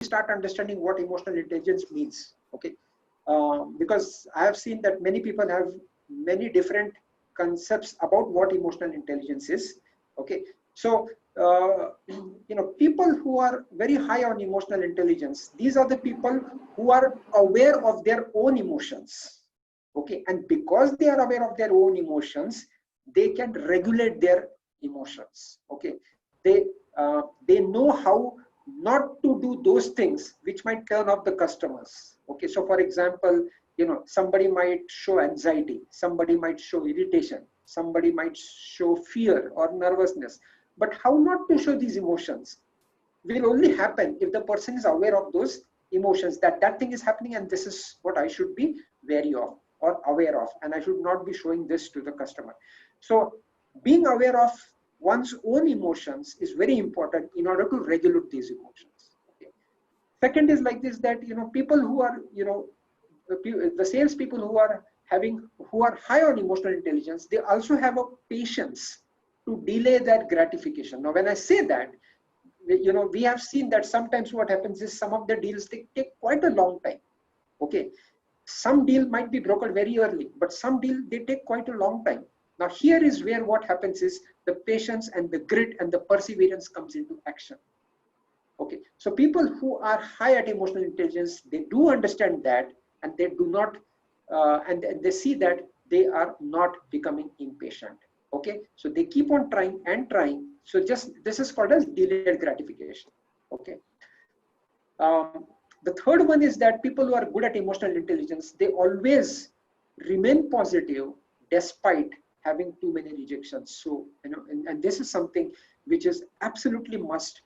start understanding what emotional intelligence means. Okay, because I have seen that many people have many different concepts about what emotional intelligence is. Okay, so people who are very high on emotional intelligence, these are the people who are aware of their own emotions. Okay, and because they are aware of their own emotions, they can regulate their emotions. Okay, they know how not to do those things which might turn off the customers. Okay, so for example, somebody might show anxiety, somebody might show irritation, somebody might show fear or nervousness, but how not to show these emotions will only happen if the person is aware of those emotions, that that thing is happening and this is what I should be wary of or aware of, and I should not be showing this to the customer. So being aware of one's own emotions is very important in order to regulate these emotions. Okay. Second is like this, that people who are the sales people who are high on emotional intelligence, they also have a patience to delay that gratification. Now when I say that, we have seen that sometimes what happens is some of the deals, they take quite a long time. Okay, some deal might be brokered very early, but some deal they take quite a long time. Now here is where what happens is the patience and the grit and the perseverance comes into action. Okay, so people who are high at emotional intelligence, they do understand that, and they do not and they see that they are not becoming impatient. Okay, so they keep on trying and trying. So just this is called as delayed gratification. Okay. um, the third one is that people who are good at emotional intelligence, they always remain positive despite having too many rejections. So and this is something which is absolutely must,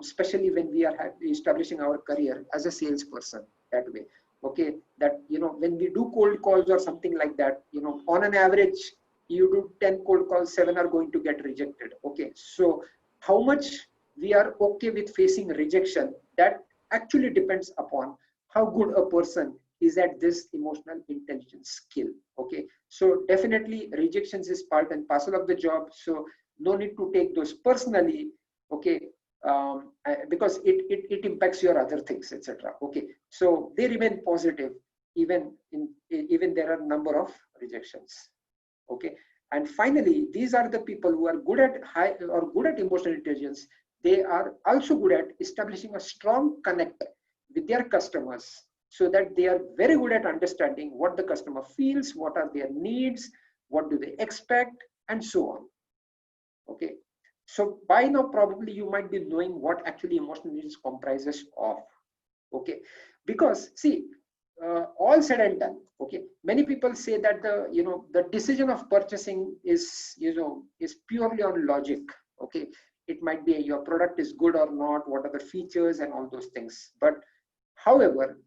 especially when we are establishing our career as a salesperson that way. Okay, that when we do cold calls or something like that, on an average you do 10 cold calls, 7 are going to get rejected. Okay, so how much we are okay with facing rejection, that actually depends upon how good a person is at this emotional intelligence skill. Okay, so definitely rejections is part and parcel of the job, so no need to take those personally. Okay, because it impacts your other things, etc. Okay, so they remain positive even there are number of rejections. Okay, and finally these are the people who are good at high or good at emotional intelligence. They are also good at establishing a strong connect with their customers, so that they are very good at understanding what the customer feels, what are their needs, what do they expect, and so on. Okay, so by now probably you might be knowing what actually emotional intelligence comprises of. Okay, because see, all said and done, okay, many people say that the decision of purchasing is purely on logic. Okay, it might be your product is good or not, what are the features and all those things. But however,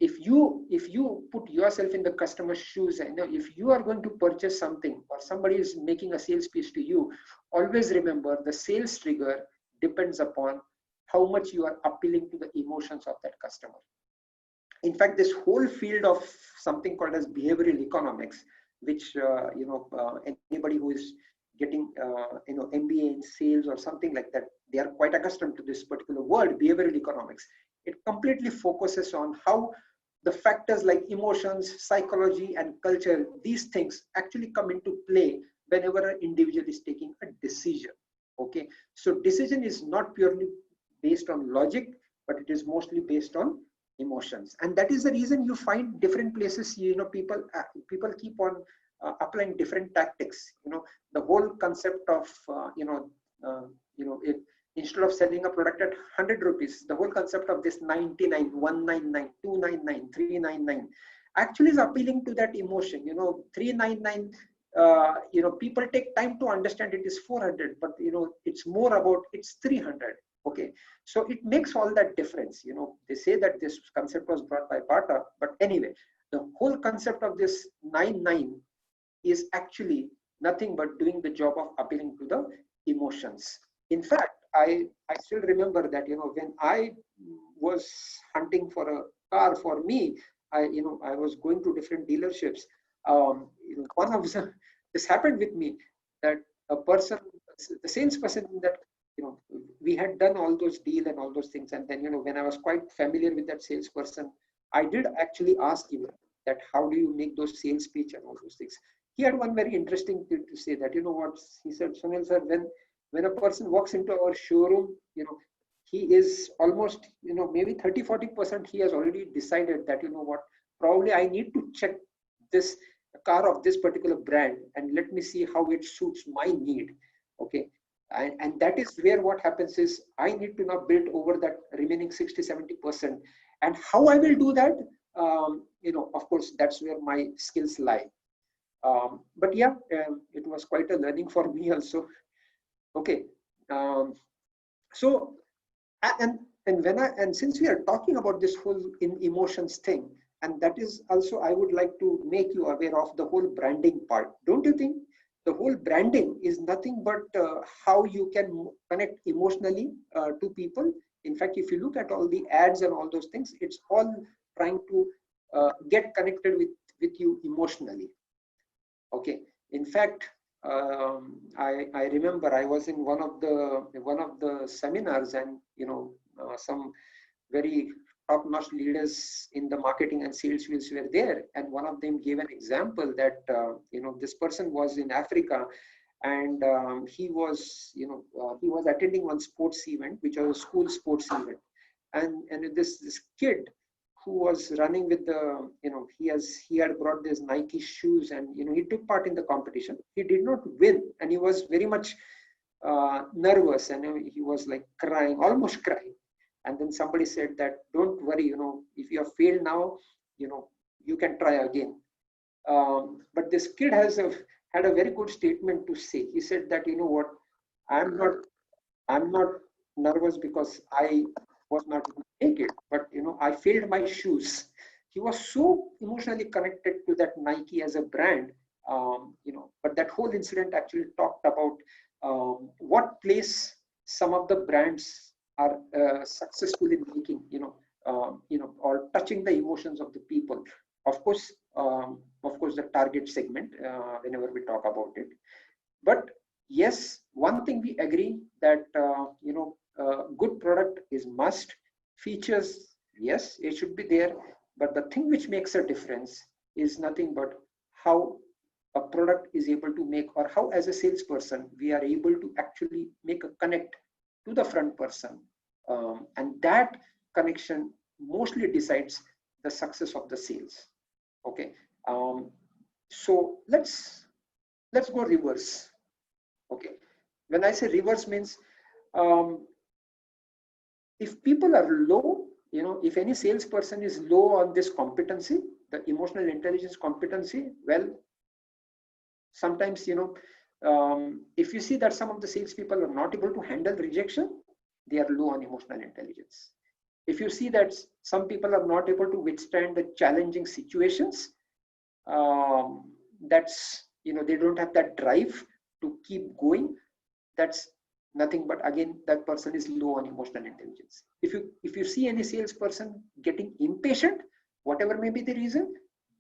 if you put yourself in the customer's shoes, and if you are going to purchase something or somebody is making a sales pitch to you, always remember the sales trigger depends upon how much you are appealing to the emotions of that customer. In fact, this whole field of something called as behavioral economics, which anybody who is getting MBA in sales or something like that, they are quite accustomed to this particular word, behavioral economics. It completely focuses on how the factors like emotions, psychology, and culture, these things actually come into play whenever an individual is taking a decision. Okay, so decision is not purely based on logic, but it is mostly based on emotions. And that is the reason you find different places, people keep on applying different tactics. The whole concept of if instead of selling a product at 100 rupees, the whole concept of this 99, 199, 299, 399 actually is appealing to that emotion. 399, people take time to understand it is 400, but it's more about it's 300. Okay, so it makes all that difference. They say that this concept was brought by Bata, but anyway, the whole concept of this 99 is actually nothing but doing the job of appealing to the emotions. In fact, I still remember that when I was hunting for a car for me, I was going to different dealerships. One of this happened with me, that a person, the salesperson in that we had done all those deal and all those things, and then when I was quite familiar with that salesperson, I did actually ask him that how do you make those sales pitch and all those things. He had one very interesting thing to say, that what he said, Sunil sir, when a person walks into our showroom, he is almost maybe 30-40% he has already decided that probably I need to check this car of this particular brand and let me see how it suits my need. Okay. And that is where what happens is I need to now build over that remaining 60-70%. And how I will do that, of course, that's where my skills lie. But yeah, it was quite a learning for me also. Okay. So, and since we are talking about this whole emotions thing, and that is also, I would like to make you aware of the whole branding part. Don't you think? The whole branding is nothing but how you can connect emotionally to people. In fact, if you look at all the ads and all those things, it's all trying to get connected with you emotionally. Okay. In fact, I remember I was in one of the seminars, and some very top-notch leaders in the marketing and sales fields were there, and one of them gave an example that this person was in Africa, and he was attending one sports event, which was a school sports event, and this kid who was running with the he had brought these Nike shoes, and he took part in the competition. He did not win, and he was very much nervous, and he was like crying, almost crying. And then somebody said that, don't worry, if you have failed now, you can try again. But this kid had a very good statement to say. He said that, what, I'm not nervous because I was not able to make it, but I failed my shoes. He was so emotionally connected to that Nike as a brand, but that whole incident actually talked about what place some of the brands are successful in making, or touching the emotions of the people. Of course, the target segment, whenever we talk about it. But yes, one thing we agree that, good product is must. Features, yes, it should be there. But the thing which makes a difference is nothing but how a product is able to make, or how as a salesperson, we are able to actually make a connect to the front person, and that connection mostly decides the success of the sales. Okay, so let's go reverse. Okay, when I say reverse means, if people are low, if any salesperson is low on this competency, the emotional intelligence competency, well, sometimes if you see that some of the salespeople are not able to handle rejection, they are low on emotional intelligence. If you see that some people are not able to withstand the challenging situations, that's they don't have that drive to keep going, that's nothing but, again, that person is low on emotional intelligence. If you see any salesperson getting impatient, whatever may be the reason,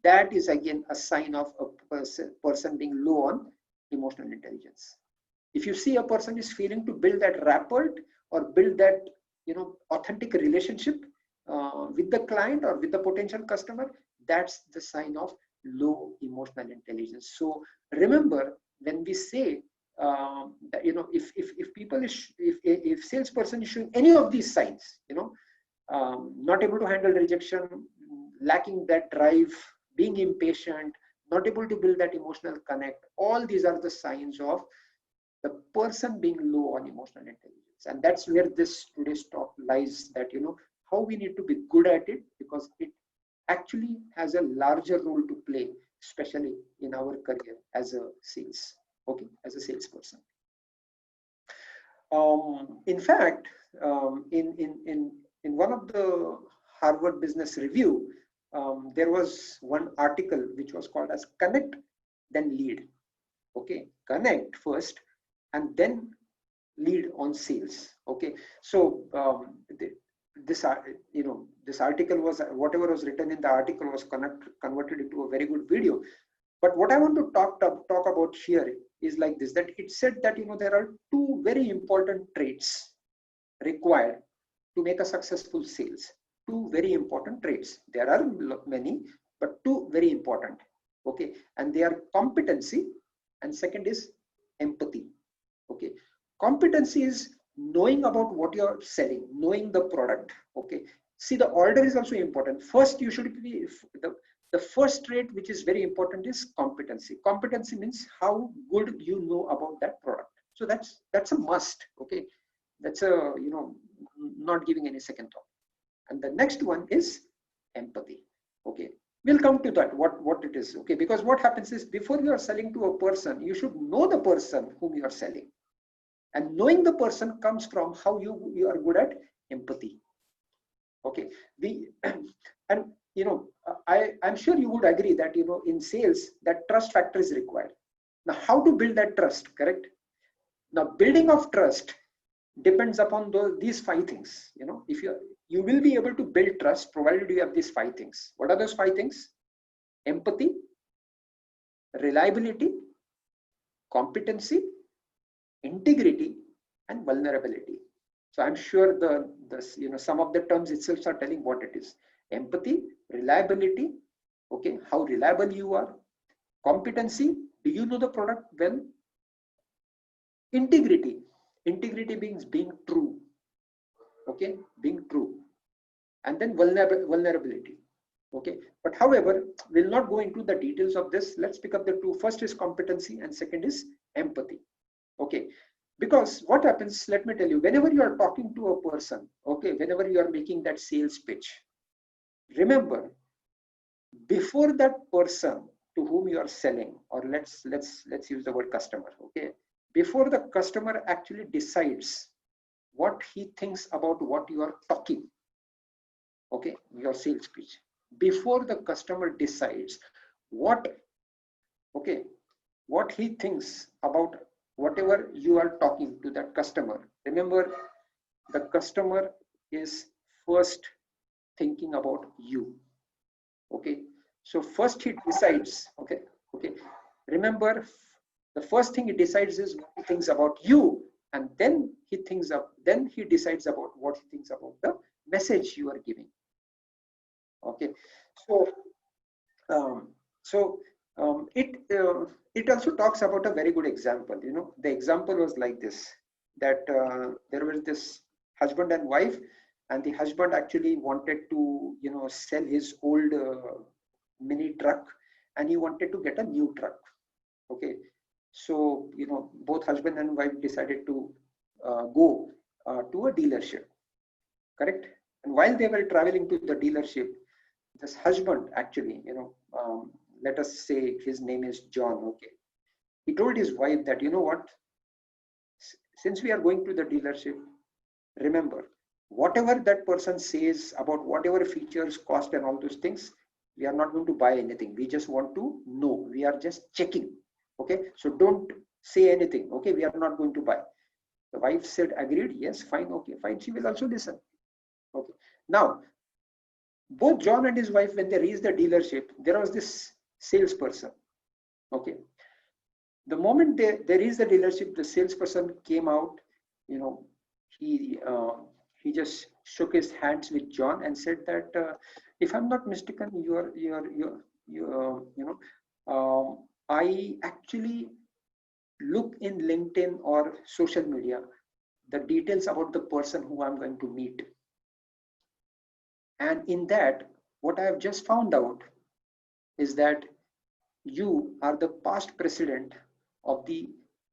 that is again a sign of a person being low on emotional intelligence. If you see a person is failing to build that rapport or build that authentic relationship with the client or with the potential customer, that's the sign of low emotional intelligence. So remember, when we say that, if people if salesperson is showing any of these signs, not able to handle rejection, lacking that drive, being impatient, not able to build that emotional connect, all these are the signs of the person being low on emotional intelligence. And that's where this today's talk lies, that how we need to be good at it, because it actually has a larger role to play, especially in our career as a sales, as a salesperson. In fact, in one of the Harvard Business Review, there was one article which was called as Connect, then Lead. Okay, connect first and then lead on sales. Okay, so this article was, whatever was written in the article was converted into a very good video. But what I want to talk about here is like this, that it said that, there are two very important traits required to make a successful sales. Two very important traits. There are many, but two very important. Okay, and they are competency, and second is empathy. Okay, competency is knowing about what you're selling, knowing the product. Okay, see, the order is also important. First, you should be the first trait which is very important is competency. Competency means how good you know about that product. So that's a must. Okay, that's a, not giving any second thought. And the next one is empathy. Okay, we'll come to that, what it is. Okay, because what happens is, before you are selling to a person, you should know the person whom you are selling, and knowing the person comes from how you are good at empathy. Okay, and I'm sure you would agree that, in sales, that trust factor is required. Now, how to build that trust? Correct. Now, building of trust depends upon these 5 things. If you will be able to build trust provided you have these 5 things. What are those 5 things? Empathy, reliability, competency, integrity, and vulnerability. So I'm sure some of the terms itself are telling what it is. Empathy, reliability, okay, how reliable you are. Competency, do you know the product well? Integrity means being true. Okay, being true. And then vulnerability. Okay, but however, we'll not go into the details of this. Let's pick up the 2. First is competency and second is empathy. Okay, because what happens, let me tell you, whenever you are talking to a person, okay, whenever you are making that sales pitch, remember, before that person to whom you are selling, or let's use the word customer. Okay, before the customer actually decides what he thinks about what you are talking, okay, your sales pitch, before the customer decides what he thinks about whatever you are talking to that customer, remember, the customer is first thinking about you. Okay, so first he decides. Okay, remember, the first thing he decides is what he thinks about you, and then he decides about what he thinks about the message you are giving. Okay, so it also talks about a very good example. The example was like this, that there was this husband and wife, and the husband actually wanted to sell his old mini truck, and he wanted to get a new truck. Okay, so both husband and wife decided to go to a dealership. Correct. And while they were traveling to the dealership, this husband actually, let us say his name is John. Okay, he told his wife that, what, since we are going to the dealership, remember, whatever that person says about whatever features, cost, and all those things, we are not going to buy anything. We just want to know. We are just checking. Okay, so don't say anything. Okay, we are not going to buy. The wife said, agreed. Yes, fine. Okay, fine. She will also listen. Okay, now both John and his wife, when they reached the dealership, there was this salesperson. Okay, the moment they reached the dealership, the salesperson came out. He just shook his hands with John and said that, if I'm not mistaken, I actually look in LinkedIn or social media the details about the person who I'm going to meet. And in that, what I have just found out is that you are the past president of the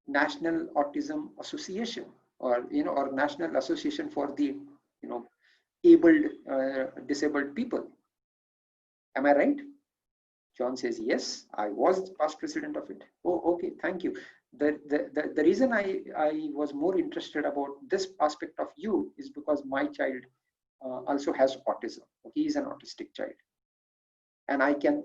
National Autism Association, or National Association for the disabled people. Am I right? John says, yes, I was past president of it. Oh, okay, thank you. The reason I was more interested about this aspect of you is because my child also has autism. Okay, he is an autistic child, and I can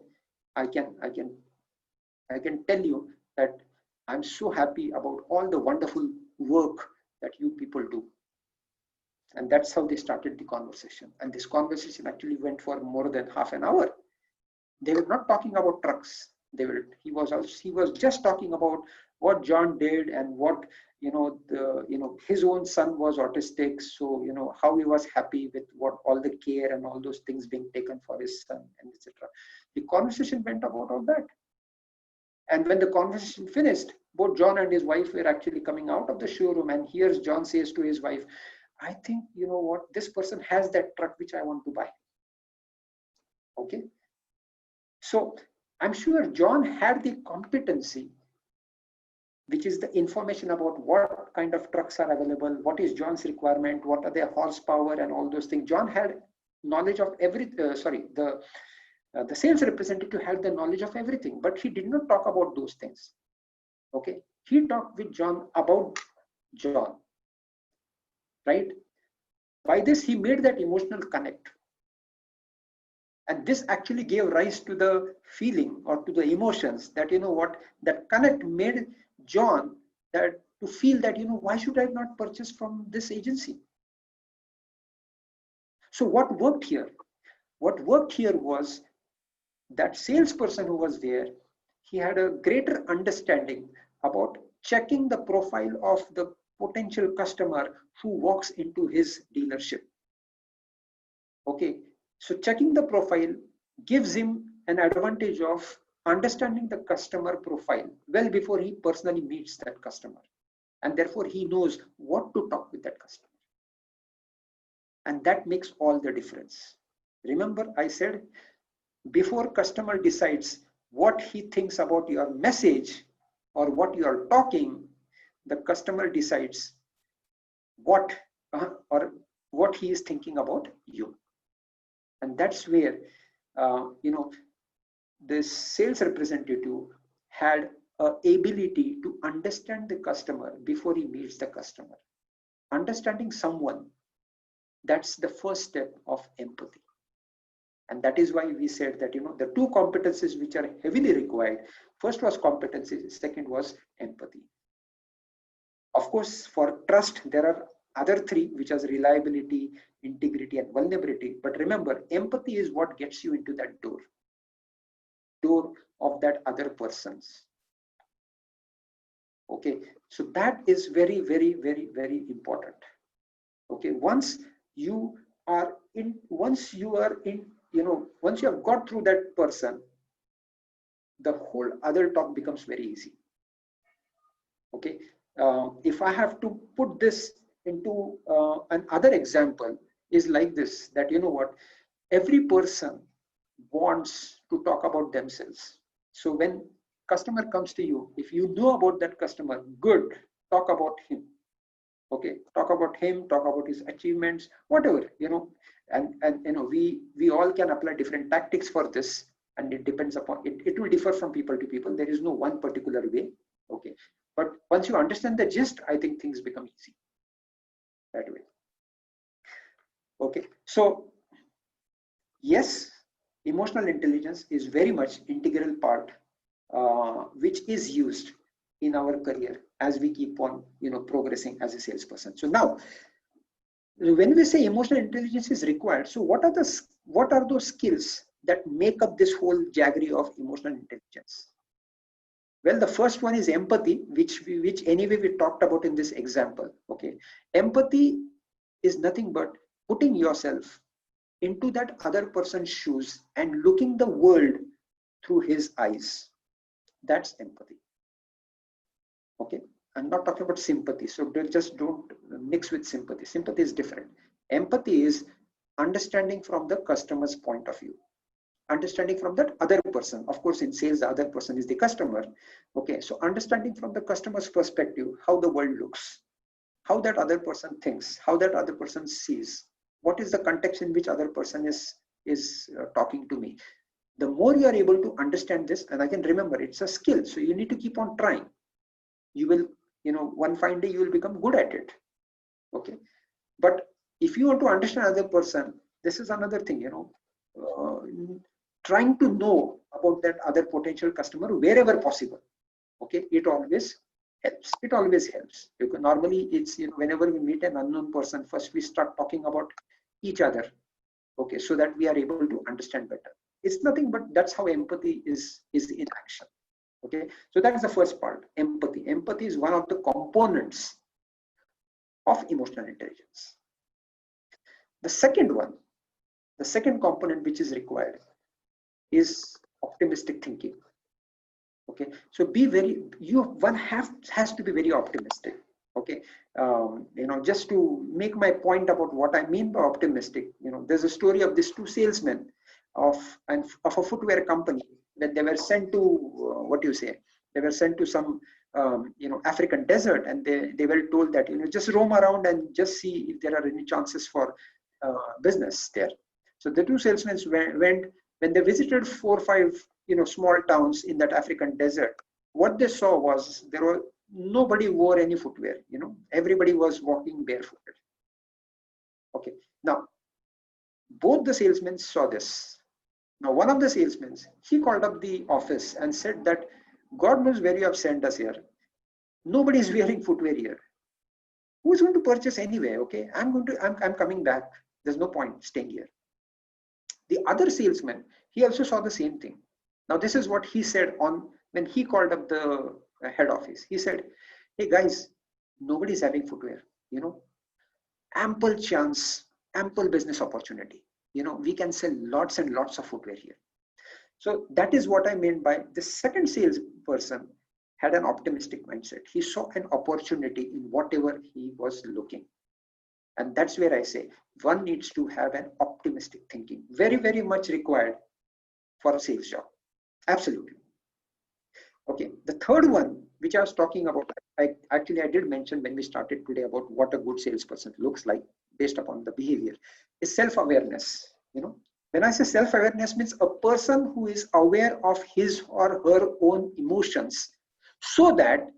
tell you that I'm so happy about all the wonderful work that you people do. And that's how they started the conversation. And this conversation actually went for more than half an hour. They were not talking about trucks. He was just talking about what John did, and what his own son was autistic, so how he was happy with what all the care and all those things being taken for his son, and etc. The conversation went about all that. And when the conversation finished, both John and his wife were actually coming out of the showroom, and here's John says to his wife, I think, you know what, this person has that truck which I want to buy. Okay. So I'm sure John had the competency, which is the information about what kind of trucks are available, what is John's requirement, what are their horsepower and all those things. John had knowledge of the sales representative had the knowledge of everything, but he did not talk about those things. Okay, he talked with John about John, right? By this, he made that emotional connect. And this actually gave rise to the feeling or to the emotions that, that connect made John that to feel that, why should I not purchase from this agency? So what worked here? What worked here was that salesperson who was there, he had a greater understanding about checking the profile of the potential customer who walks into his dealership. Okay, so checking the profile gives him an advantage of understanding the customer profile well before he personally meets that customer. And therefore he knows what to talk with that customer. And that makes all the difference. Remember, I said, before customer decides what he thinks about your message or what you are talking, the customer decides what he is thinking about you. And that's where this sales representative had an ability to understand the customer before he meets the customer. Understanding someone, that's the first step of empathy. And that is why we said that, the two competencies which are heavily required, first was competency, second was empathy. Of course, for trust, there are other three, which is reliability, integrity, and vulnerability. But remember, empathy is what gets you into that door of that other person's. Okay, so that is very, very, very, very important. Okay, once you have got through that person, the whole other talk becomes very easy. Okay, if I have to put this into another example, is like this, that every person wants to talk about themselves. So when customer comes to you, if you know about that customer, good, talk about him. Okay, talk about him, talk about his achievements, whatever, and we all can apply different tactics for this, and it depends upon it will differ from people to people. There is no one particular way. Okay, but once you understand the gist, I think things become easy that way. Okay, so yes, emotional intelligence is very much integral part which is used in our career as we keep on progressing as a salesperson. So now, when we say emotional intelligence is required, so what are those skills that make up this whole jaggery of emotional intelligence? Well, the first one is empathy, which anyway we talked about in this example. Okay, empathy is nothing but putting yourself into that other person's shoes and looking the world through his eyes. That's empathy. Okay, I'm not talking about sympathy, so just don't mix with sympathy. Sympathy is different. Empathy is understanding from the customer's point of view, understanding from that other person. Of course, in sales, the other person is the customer. Okay, so understanding from the customer's perspective how the world looks, how that other person thinks, how that other person sees, what is the context in which other person is talking to me. The more you are able to understand this, and again, remember, it's a skill, so you need to keep on trying. You will, one fine day you will become good at it. Okay, but if you want to understand other person, this is another thing, trying to know about that other potential customer wherever possible. Okay, it always helps. It always helps. Because normally it's, whenever we meet an unknown person, first we start talking about each other. Okay, so that we are able to understand better. It's nothing but that's how empathy is in action. Okay, so that's the first part, empathy. Empathy is one of the components of emotional intelligence. The second one, the second component which is required is optimistic thinking. Okay, so be very, one has to be very optimistic. Okay, just to make my point about what I mean by optimistic, there's a story of these two salesmen of a footwear company when they were sent to what do you say? They were sent to some African desert, and they were told that just roam around and just see if there are any chances for business there. So the two salesmen went. When they visited 4 or 5 small towns in that African desert, what they saw was nobody wore any footwear. Everybody was walking barefooted. Okay, now both the salesmen saw this. Now one of the salesmen, he called up the office and said that God knows where you have sent us here. Nobody is wearing footwear here. Who is going to purchase anyway? Okay, I'm coming back. There's no point staying here. The other salesman, he also saw the same thing. Now this is what he said when he called up the head office. He said, hey guys, nobody's having footwear, ample chance, ample business opportunity. We can sell lots and lots of footwear here. So that is what I meant by the second salesperson had an optimistic mindset. He saw an opportunity in whatever he was looking. And that's where I say one needs to have an optimistic thinking. Very, very much required for a sales job. Absolutely. Okay, the third one, which I was talking about, I did mention when we started today about what a good salesperson looks like based upon the behavior, is self-awareness. When I say self-awareness, means a person who is aware of his or her own emotions so that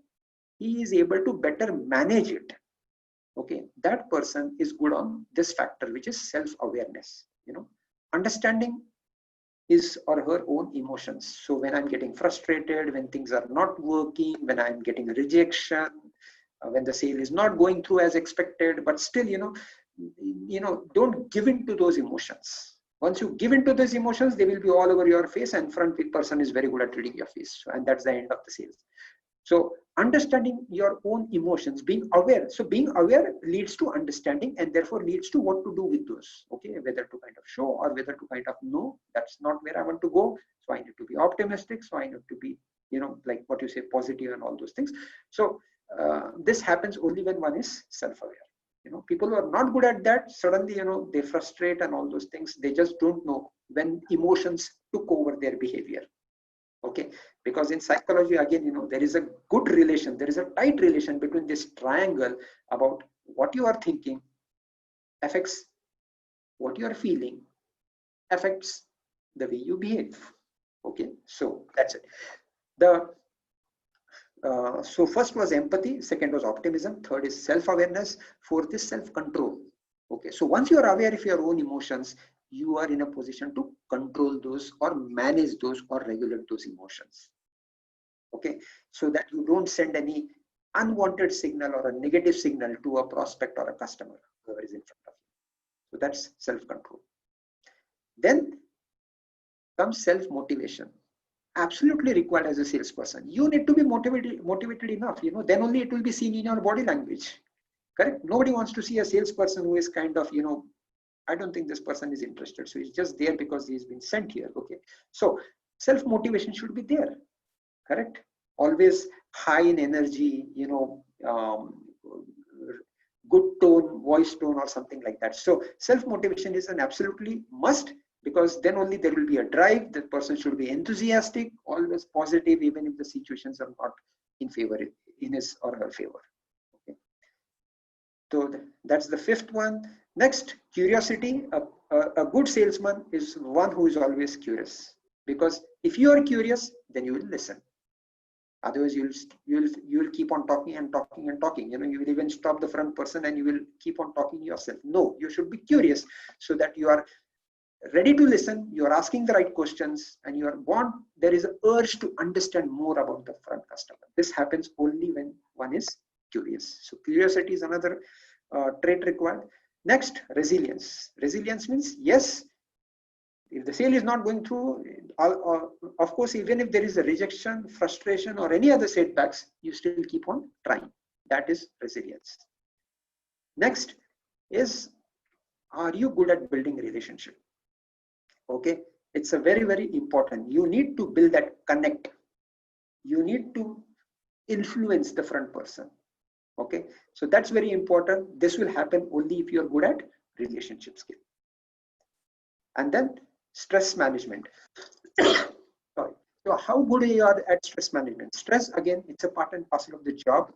he is able to better manage it. Okay, that person is good on this factor, which is self-awareness. Understanding his or her own emotions. So when I'm getting frustrated, when things are not working, when I'm getting a rejection, when the sale is not going through as expected, but still, don't give in to those emotions. Once you give in to those emotions, they will be all over your face, and front person is very good at reading your face, and that's the end of the sales. So understanding your own emotions, being aware. So being aware leads to understanding, and therefore leads to what to do with those. Okay, whether to kind of show or whether to kind of no, that's not where I want to go. So I need to be optimistic. So I need to be, like what you say, positive and all those things. So this happens only when one is self-aware. People who are not good at that, suddenly, they frustrate and all those things. They just don't know when emotions took over their behavior. Okay, because in psychology, again, there is a good relation, there is a tight relation between this triangle about what you are thinking affects what you are feeling, affects the way you behave. Okay, so that's it. So first was empathy, second was optimism, third is self-awareness, fourth is self-control. Okay, so once you are aware of your own emotions, you are in a position to control those or manage those or regulate those emotions. Okay, so that you don't send any unwanted signal or a negative signal to a prospect or a customer, whoever is in front of you. So that's self-control. Then comes self-motivation. Absolutely required as a salesperson. You need to be motivated enough, then only it will be seen in your body language. Correct? Nobody wants to see a salesperson who is kind of, I don't think this person is interested. So he's just there because he's been sent here. Okay. So self-motivation should be there. Correct? Always high in energy, good tone, voice tone or something like that. So self-motivation is an absolutely must, because then only there will be a drive. The person should be enthusiastic, always positive, even if the situations are not in favor, in his or her favor. Okay. So that's the fifth one. Next, curiosity. A good salesman is one who is always curious, because if you are curious, then you will listen. Otherwise, you'll keep on talking and talking and talking. You will even stop the front person and you will keep on talking yourself. No, you should be curious so that you are ready to listen. You are asking the right questions, and there is an urge to understand more about the front customer. This happens only when one is curious. So curiosity is another trait required. Next, resilience. Resilience means, yes, If the sale is not going through, of course, even if there is a rejection, frustration, or any other setbacks, you still keep on trying. That is resilience. Next is, are you good at building relationship? Okay, it's a very, very important. You need to build that connect. You need to influence the front person. Okay, so that's very important. This will happen only if you're good at relationship skill. And then stress management. Sorry. So how good you are at stress management? Stress, again, it's a part and parcel of the job.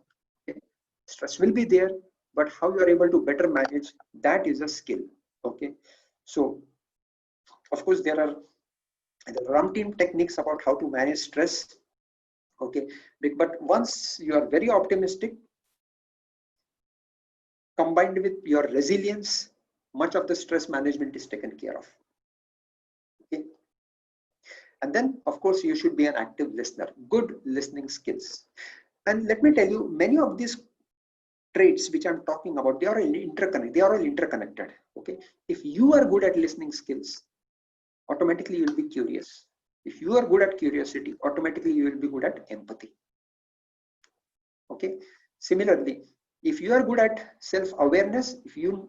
Okay. Stress will be there, but how you are able to better manage, that is a skill. Okay, so of course there are the RUM team techniques about how to manage stress. Okay, but once you are very optimistic, combined with your resilience, much of the stress management is taken care of. Okay, and then of course you should be an active listener, good listening skills. And let me tell you, many of these traits which I'm talking about, they are all interconnected. Okay, if you are good at listening skills, automatically you will be curious. If you are good at curiosity, automatically you will be good at empathy. Okay, similarly, if you are good at self-awareness, if you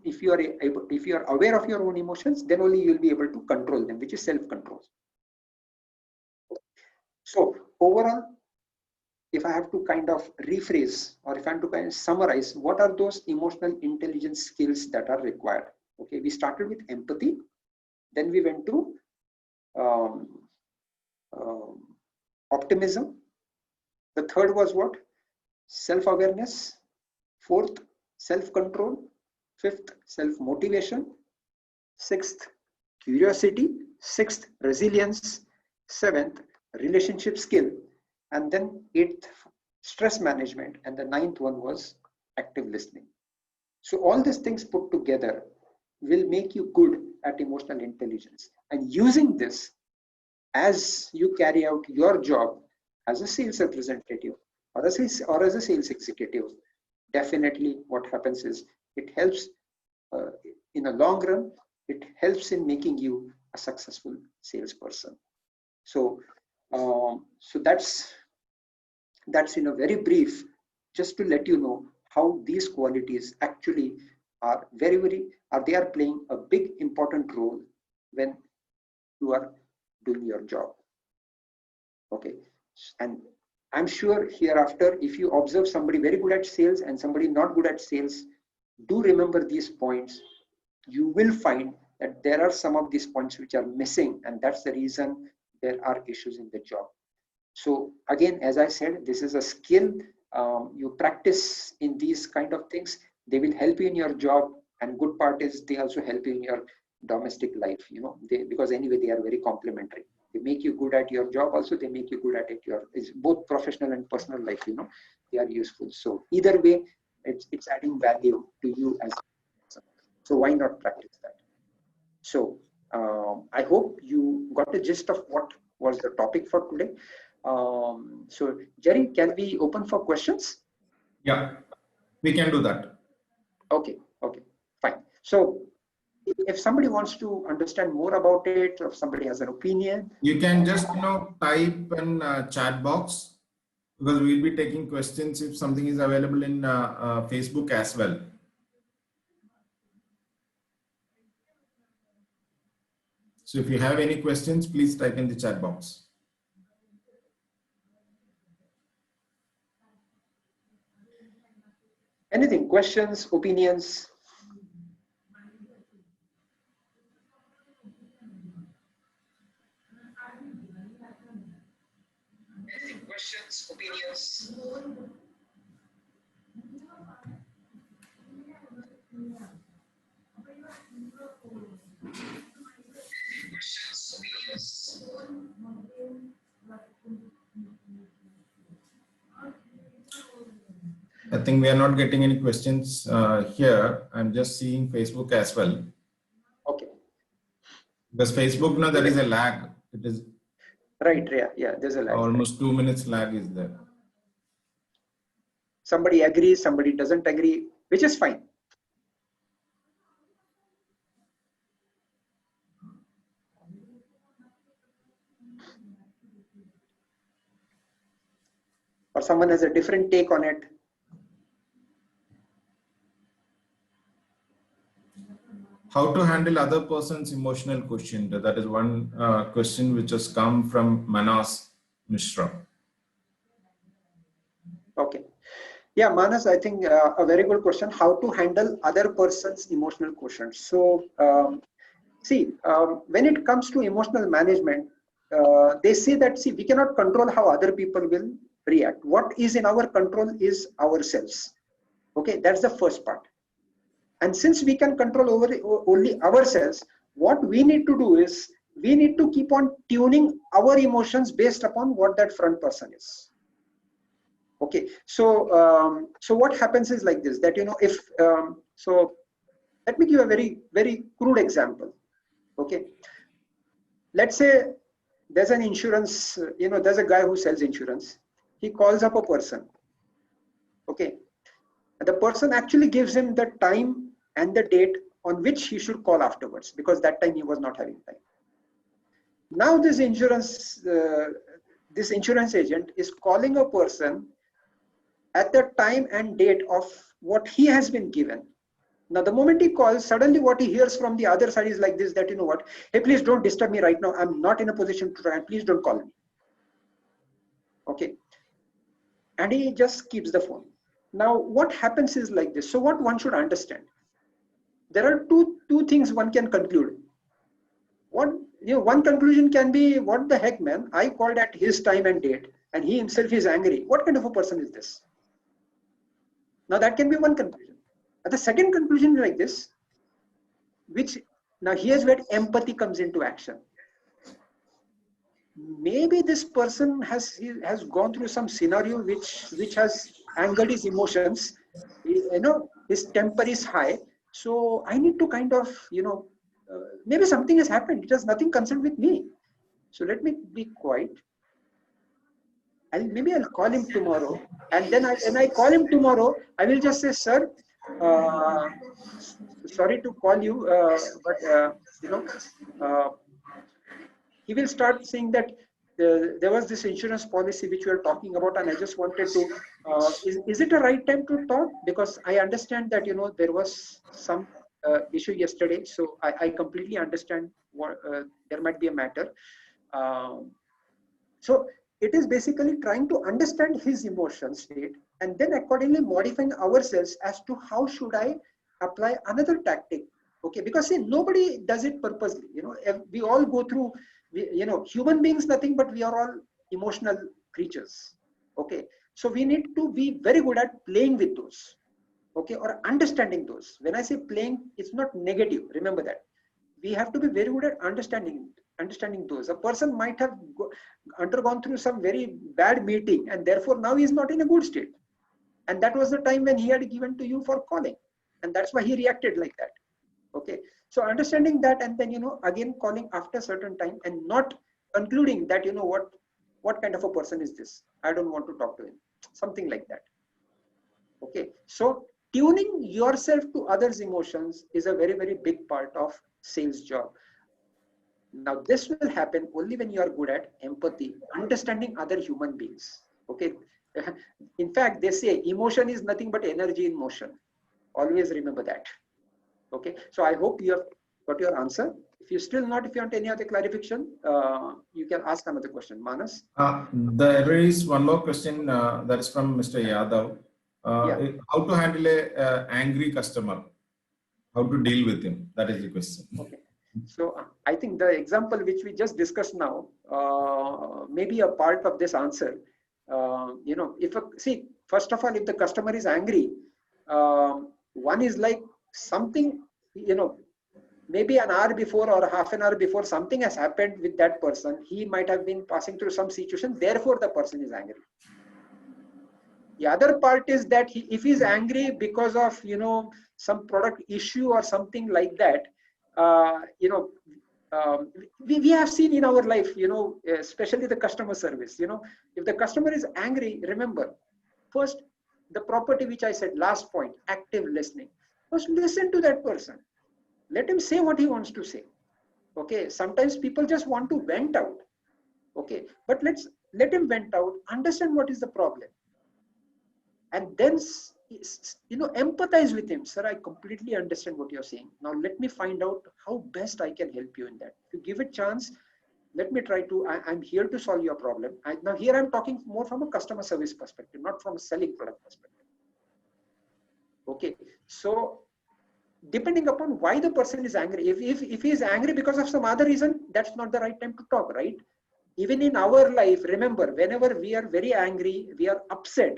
are aware of your own emotions, then only you will be able to control them, which is self-control. So overall, if I have to kind of rephrase, or if I have to kind of summarize, what are those emotional intelligence skills that are required? Okay, we started with empathy, then we went to optimism. The third was what? Self-awareness. Fourth, self-control. Fifth, self-motivation. Sixth, curiosity. Sixth, resilience. Seventh, relationship skill. And then eighth, stress management. And the ninth one was active listening. So all these things put together will make you good at emotional intelligence. And using this, as you carry out your job as a sales representative or as a sales executive, definitely what happens is it helps in the long run, it helps in making you a successful salesperson. So that's in a very brief, just to let you know how these qualities actually are they are playing a big important role when you are doing your job. Okay, and I'm sure hereafter, if you observe somebody very good at sales and somebody not good at sales, do remember these points. You will find that there are some of these points which are missing, and that's the reason there are issues in the job. So again, as I said, this is a skill. You practice in these kind of things, they will help you in your job, and good part is they also help you in your domestic life, because anyway they are very complementary. They make you good at your job, also they make you good at it. It's both professional and personal life, they are useful. So either way, it's adding value to you as a person. So why not practice that? So I hope you got the gist of what was the topic for today. So Jerry, can we open for questions? Yeah, we can do that. Okay, fine. So if somebody wants to understand more about it, or if somebody has an opinion, you can just type in chat box, because we'll be taking questions if something is available in Facebook as well. So if you have any questions, please type in the chat box. Anything, questions, opinions? Anything, questions, opinions? Questions, opinions? I think we are not getting any questions here. I'm just seeing Facebook as well. Okay. Because Facebook, now there is a lag. It is right. Yeah. There's a lag. Almost 2 minutes lag is there. Somebody agrees, somebody doesn't agree, which is fine. or someone has a different take on it. How to handle other person's emotional quotient? That is one question which has come from Manas Mishra. Okay. Yeah, Manas, I think a very good question. How to handle other person's emotional quotient. So, when it comes to emotional management, they say that, we cannot control how other people will react. What is in our control is ourselves. Okay, that's the first part. And since we can control only ourselves, what we need to do is we need to keep on tuning our emotions based upon what that front person is. Okay, so what happens is like this, that if so let me give a very crude example. Okay, let's say there's an insurance, there's a guy who sells insurance. He calls up a person. Okay, and the person actually gives him the time and the date on which he should call afterwards, because that time he was not having time. Now this insurance agent is calling a person at the time and date of what he has been given. Now, the moment he calls, suddenly what he hears from the other side is like this, that, hey, please don't disturb me right now. I'm not in a position to try. Please don't call me. Okay. And he just keeps the phone. Now, what happens is like this. So what one should understand, there are two things one can conclude. One conclusion can be, what the heck, man, I called at his time and date and he himself is angry. What kind of a person is this? Now that can be one conclusion. And the second conclusion is like this, which now here's where empathy comes into action. Maybe this person has gone through some scenario which has angered his emotions. His temper is high. So I need to kind of, maybe something has happened. It has nothing concerned with me. So let me be quiet. Maybe I'll call him tomorrow. And then when I call him tomorrow, I will just say, sir, sorry to call you, but he will start saying that there was this insurance policy which we are talking about, and I just wanted to, is it a right time to talk? Because I understand that, there was some issue yesterday. So I completely understand what there might be a matter. So it is basically trying to understand his emotion state and then accordingly modifying ourselves as to how should I apply another tactic. Okay, because see, nobody does it purposely. We all go through, human beings, nothing but we are all emotional creatures. Okay, so we need to be very good at playing with those. Okay, or understanding those. When I say playing, it's not negative. Remember that. We have to be very good at understanding those. A person might have undergone through some very bad meeting and therefore now he is not in a good state. And that was the time when he had given to you for calling. And that's why he reacted like that. Okay. So understanding that and then, again calling after a certain time and not concluding that, what kind of a person is this? I don't want to talk to him. Something like that. Okay. So tuning yourself to others' emotions is a very, very big part of sales job. Now, this will happen only when you are good at empathy, understanding other human beings. Okay. In fact, they say emotion is nothing but energy in motion. Always remember that. Okay. So I hope you have got your answer. If you're still not, if you want any other clarification, you can ask another question. Manas? There is one more question that is from Mr. Yadav. How to handle a angry customer? How to deal with him? That is the question. Okay. So I think the example which we just discussed now may be a part of this answer. First of all, if the customer is angry, one is like something, maybe an hour before or half an hour before something has happened with that person. He might have been passing through some situation, therefore the person is angry. The other part is that if he's angry because of, some product issue or something like that, we have seen in our life, especially the customer service, if the customer is angry, remember, first, the property which I said, last point, active listening. First, listen to that person. Let him say what he wants to say. Okay, sometimes people just want to vent out. Okay, but let him vent out, understand what is the problem. and then empathize with him. Sir, I completely understand what you're saying. Now let me find out how best I can help you in that. If you give it chance, let me try to, I'm here to solve your problem. Now here I'm talking more from a customer service perspective, not from a selling product perspective. Okay, so depending upon why the person is angry, if he is angry because of some other reason, that's not the right time to talk, right? Even in our life, remember, whenever we are very angry, we are upset,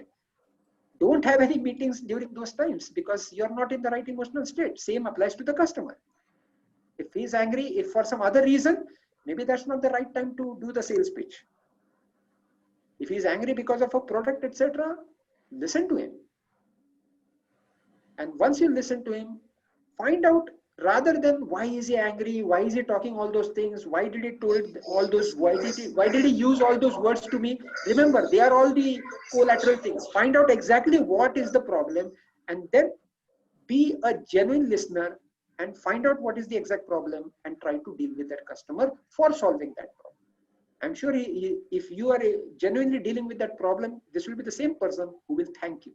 don't have any meetings during those times, because you're not in the right emotional state. Same applies to the customer. If he's angry, if for some other reason, maybe that's not the right time to do the sales pitch. If he's angry because of a product, etc., listen to him. And once you listen to him, find out, rather than why is he angry, why is he talking all those things, why did he told all those, why did he use all those words to me? Remember, they are all the collateral things. Find out exactly what is the problem, and then be a genuine listener and find out what is the exact problem and try to deal with that customer for solving that problem. I'm sure if you are genuinely dealing with that problem, this will be the same person who will thank you.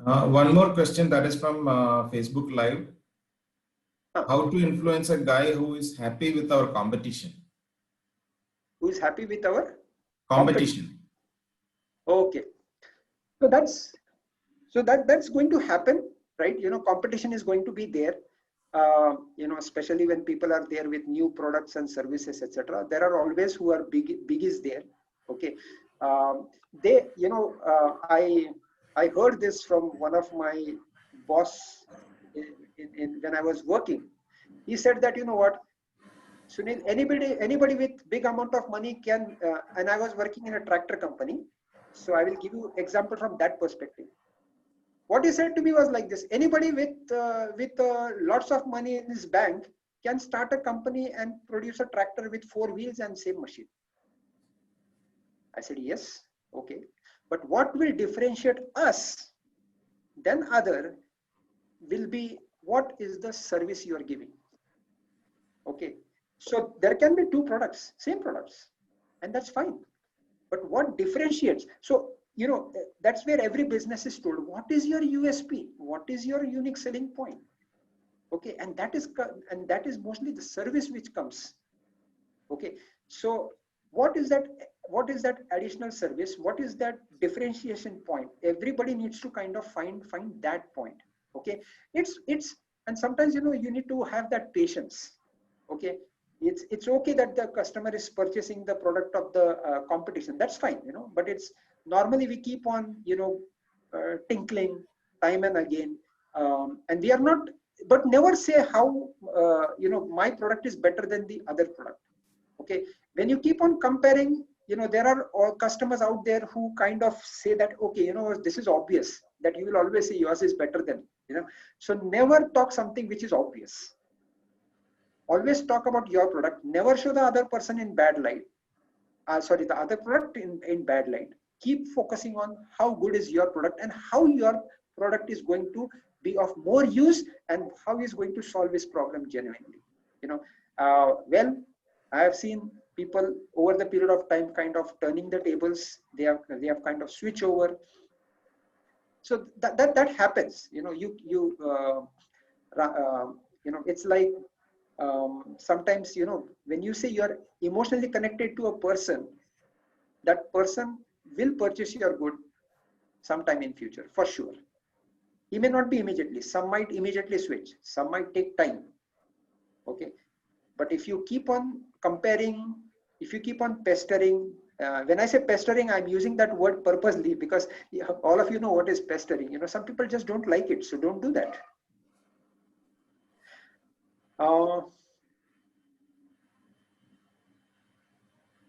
One more question that is from Facebook Live. How to influence a guy who is happy with our competition? Who is happy with our competition? Okay, so that's going to happen, right? Competition is going to be there. Especially when people are there with new products and services, etc. There are always who are biggies there. Okay, I heard this from one of my boss when I was working. He said that, you know what, Sunil, anybody with big amount of money can, and I was working in a tractor company, so I will give you example from that perspective. What he said to me was like this: anybody with lots of money in his bank can start a company and produce a tractor with 4 wheels and same machine. I said, yes, okay. But what will differentiate us than other will be what is the service you are giving. Okay. So there can be 2 products, same products, and that's fine. But what differentiates? So, that's where every business is told, what is your USP? What is your unique selling point? Okay. And that is mostly the service which comes. Okay. So what is that additional service? What is that differentiation point? Everybody needs to kind of find that point. Okay. And sometimes, you need to have that patience. Okay. It's okay that the customer is purchasing the product of the competition. That's fine, but it's normally we keep on, tinkling time and again. And we are not, but never say how, my product is better than the other product. Okay. When you keep on comparing, there are customers out there who kind of say that, okay, this is obvious, that you will always say yours is better than, so never talk something which is obvious. Always talk about your product. Never show the other person in bad light. The other product in bad light. Keep focusing on how good is your product and how your product is going to be of more use and how is going to solve this problem genuinely. Well, I have seen people over the period of time kind of turning the tables. They have kind of switch over. So that happens. It's like sometimes, when you say you're emotionally connected to a person, that person will purchase your good sometime in future, for sure. He may not be immediately. Some might immediately switch. Some might take time. Okay. But if you keep on comparing, if you keep on pestering, when I say pestering, I'm using that word purposely because all of you know what is pestering. Some people just don't like it. So don't do that.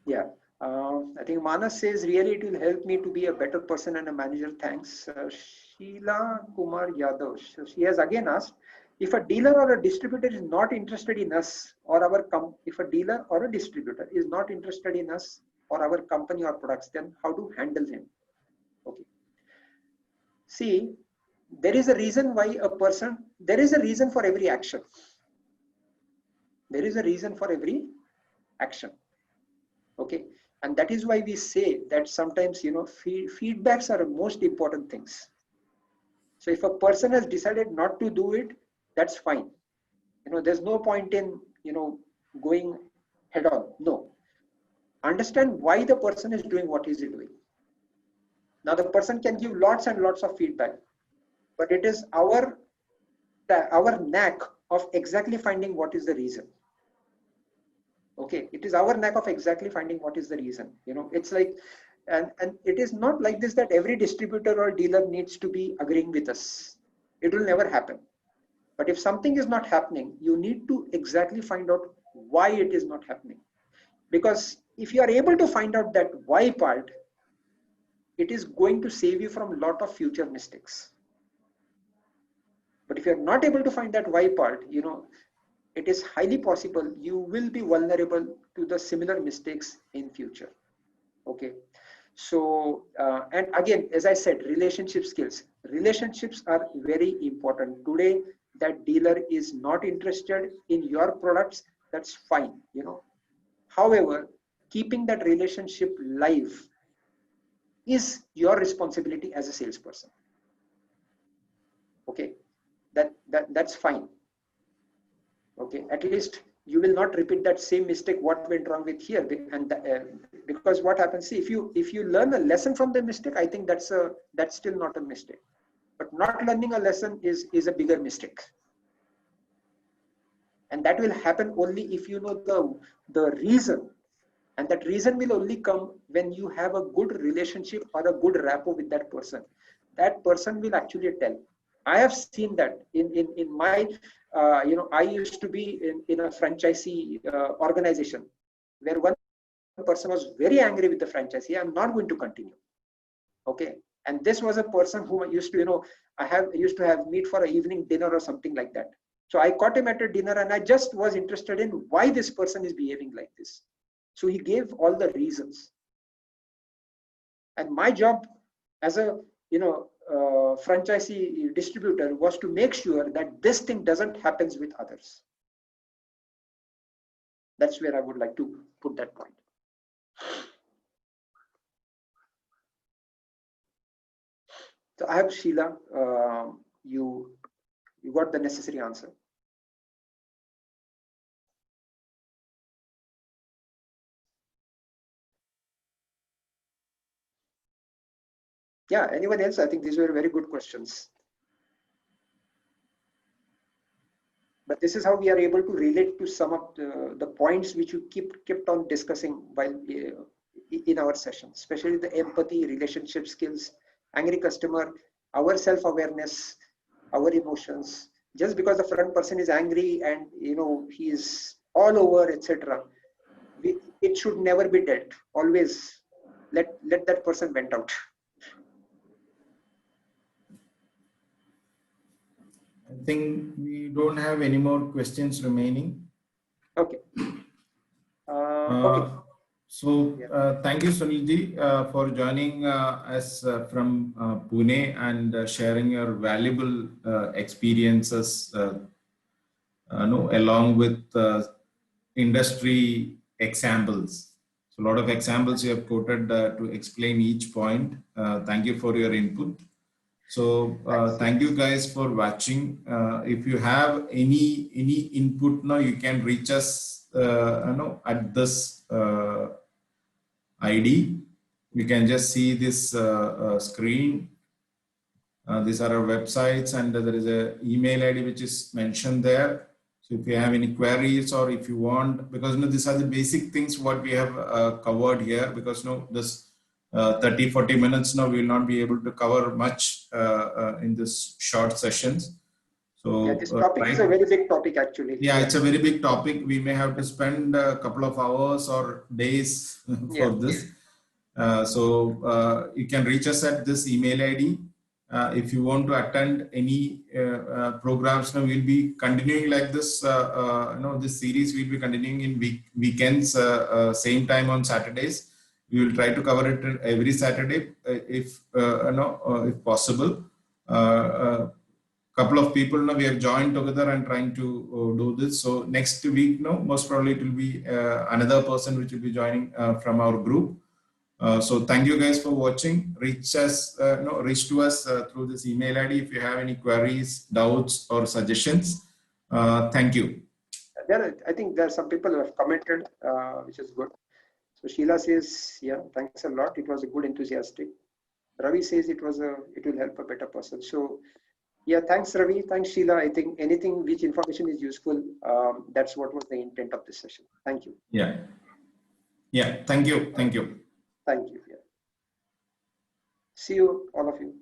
Yeah. I think Manas says, really, it will help me to be a better person and a manager. Thanks. Sheila Kumar Yadav. So she has again asked, if a dealer or a distributor is not interested in us or our if a dealer or a distributor is not interested in us or our company or products, then how to handle him? Okay. See, there is a reason why there is a reason for every action. There is a reason for every action. Okay. And that is why we say that sometimes, feedbacks are the most important things. So if a person has decided not to do it, that's fine. There's no point in, going head on. No. Understand why the person is doing what he's doing. Now the person can give lots and lots of feedback, but it is our knack of exactly finding what is the reason. Okay, it is our knack of exactly finding what is the reason. It's like, and it is not like this that every distributor or dealer needs to be agreeing with us. It will never happen. But if something is not happening, you need to exactly find out why it is not happening. Because if you are able to find out that why part, it is going to save you from a lot of future mistakes. But if you're not able to find that why part, it is highly possible you will be vulnerable to the similar mistakes in future. Okay. So, and again, as I said, relationship skills. Relationships are very important. Today, that dealer is not interested in your products, that's fine, However, keeping that relationship live is your responsibility as a salesperson. Okay. That's fine. Okay, at least you will not repeat that same mistake what went wrong with here. And because what happens, see, if you learn a lesson from the mistake, I think that's still not a mistake. But not learning a lesson is a bigger mistake. And that will happen only if you know the reason. And that reason will only come when you have a good relationship or a good rapport with that person. That person will actually tell. I have seen that in my, I used to be in a franchisee organization where one person was very angry with the franchisee. I'm not going to continue. Okay. And this was a person who used to, I used to have meet for an evening dinner or something like that. So I caught him at a dinner and I just was interested in why this person is behaving like this. So he gave all the reasons. And my job as a, franchisee distributor was to make sure that this thing doesn't happen with others. That's where I would like to put that point. So I hope, Sheila, you got the necessary answer. Yeah, anyone else? I think these were very good questions. But this is how we are able to relate to some of the points which you kept on discussing while in our session, especially the empathy, relationship skills, angry customer, our self-awareness, our emotions. Just because the front person is angry and he is all over, etc., it should never be dealt. Always let that person vent out. I think we don't have any more questions remaining. Okay. Okay. So thank you, Sunilji, for joining us from Pune and sharing your valuable experiences along with industry examples. So a lot of examples you have quoted to explain each point. Thank you for your input. So thank you guys for watching. If you have any input now, you can reach us at this ID. We can just see this screen. These are our websites, and there is a email ID which is mentioned there. So if you have any queries or if you want, because these are the basic things what we have covered here, because this 30-40 minutes now we will not be able to cover much in this short sessions. So yeah, this topic is a very big topic actually. Yeah, it's a very big topic. We may have to spend a couple of hours or days for this. So you can reach us at this email ID. If you want to attend any programs, now we'll be continuing like this. This series will be continuing in weekends, same time on Saturdays. We will try to cover it every Saturday if possible. couple of people now we have joined together and trying to do this. So next week, no, most probably it will be another person which will be joining from our group. So thank you guys for watching. Reach to us through this email ID if you have any queries, doubts, or suggestions. Thank you. I think there are some people who have commented, which is good. So Sheila says, yeah, thanks a lot. It was a good enthusiastic. Ravi says it will help a better person. So yeah, thanks Ravi, thanks Sheila. I think anything which information is useful, that's what was the intent of this session. Thank you. Yeah. Yeah. Thank you. Thank you. Thank you. Yeah. See you, all of you.